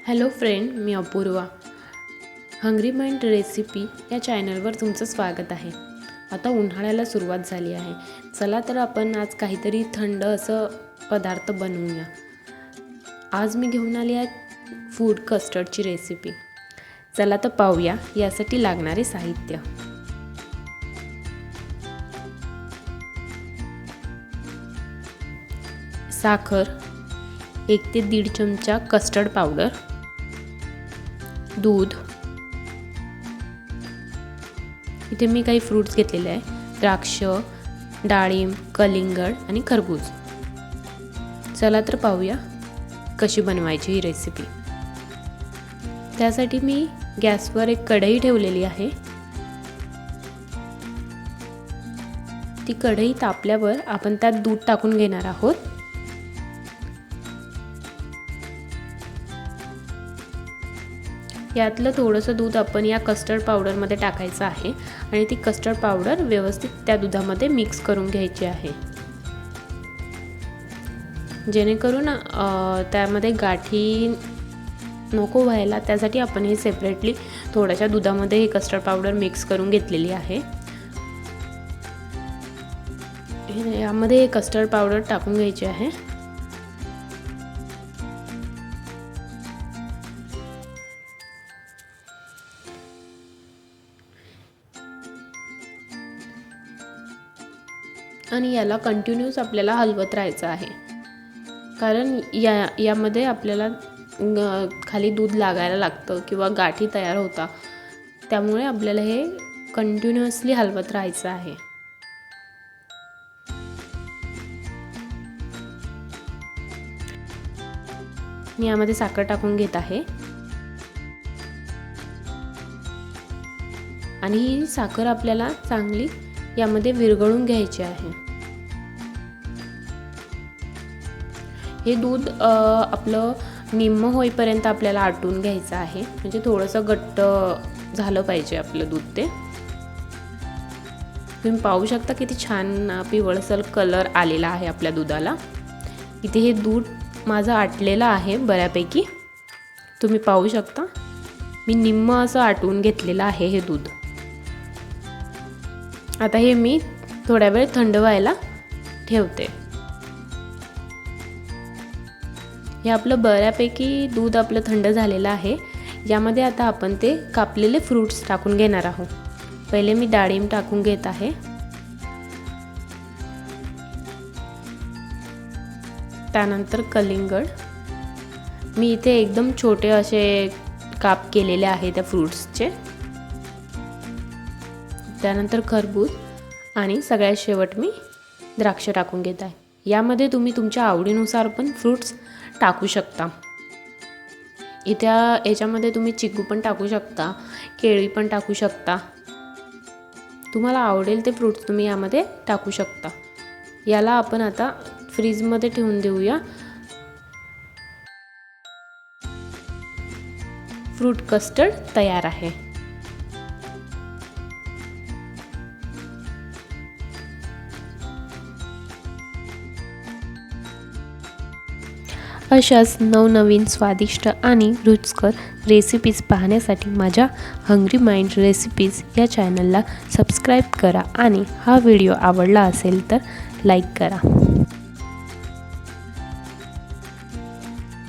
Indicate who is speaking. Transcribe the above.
Speaker 1: Hello friend, मी Apurva. Hungry mind recipe या चॅनलवर तुमचं स्वागत आहे. आता उन्हाळ्याला सुरुवात झाली आहे. चला तर आपण आज काहीतरी थंड असं पदार्थ बनवूया. आज मी घेऊन आली आहे फूड कस्टर्डची रेसिपी. चला तर पाहूया यासाठी लागणारे साहित्य. साखर, 1 ते 1.5 चमचा कस्टर्ड पावडर, दूध, इथे मी काही फ्रूट्स घेतलेले आहे, द्राक्ष, डाळिंब, कलिंगड आणि खरबूज. चला तर पाहूया कशी बनवायची ही रेसिपी. त्यासाठी मी गॅसवर एक कढई ठेवलेली आहे. ती कढई तापल्यावर आपण त्यात दूध टाकून घेणार आहोत. यातलं थोडंसं दूध आपण या कस्टर्ड पावडरमध्ये टाकायचं आहे आणि ती कस्टर्ड पावडर व्यवस्थित त्या दुधामध्ये मिक्स करून घ्यायची आहे, जेणेकरून त्यामध्ये गाठी नको व्हायला. त्यासाठी आपण हे सेपरेटली थोड्याशा दुधामध्ये हे कस्टर्ड पावडर मिक्स करून घेतलेली आहे. यामध्ये हे कस्टर्ड पावडर टाकून घ्यायची आहे. आणि याला कंटिन्यूस आपल्याला हलवत राहायचं आहे, कारण यामध्ये आपल्याला खाली दूध लागायला लागतं किंवा गाठी तयार होता. त्यामुळे आपल्याला हे कंटिन्युअसली हलवत राहायचं आहे. मी यामध्ये साखर टाकून घेत आहे आणि ही साखर आपल्याला चांगली यामध्ये विरघळून घ्यायचे आहे. हे दूध आपलं निम्म होईपर्यंत आपल्याला आटून घ्यायचं आहे, म्हणजे थोडंसं घट्ट झालं पाहिजे आपलं दूध. ते तुम्ही पाहू शकता किती छान पिवळसर कलर आलेला आहे आपल्या दुधाला. इथे हे दूध माझं आटलेलं आहे बऱ्यापैकी. तुम्ही पाहू शकता मी निम्म असं आटवून घेतलेलं आहे हे दूध. आता हे मी थोड्या वेळ थंड व्हायला ठेवते. हे आपलं बऱ्यापैकी दूध आपलं थंड झालेलं आहे. यामध्ये आता आपण ते कापलेले फ्रूट्स टाकून घेणार आहोत. पहिले मी डाळिंब टाकून घेत आहे, त्यानंतर कलिंगड. मी इथे एकदम छोटे असे काप केलेले आहे त्या फ्रूट्सचे. त्यानंतर खरबूज आणि सगळ्यात शेवट मी द्राक्ष टाकून घेत आहे. यामध्ये तुम्ही तुमच्या आवडीनुसार पण फ्रूट्स टाकू शकता. याच्यामध्ये तुम्ही चिकू पण टाकू शकता, केळी पण टाकू शकता. तुम्हाला आवडेल ते फ्रूट्स तुम्ही यामध्ये टाकू शकता. याला आपण आता फ्रीजमध्ये ठेवून देऊया. फ्रूट कस्टर्ड तयार आहे. अशाच नवनवीन स्वादिष्ट आणि रुचकर रेसिपीज पाहण्यासाठी माझ्या हंग्री माइंड रेसिपीज या चॅनलला सबस्क्राईब करा आणि हा व्हिडिओ आवडला असेल तर लाईक करा.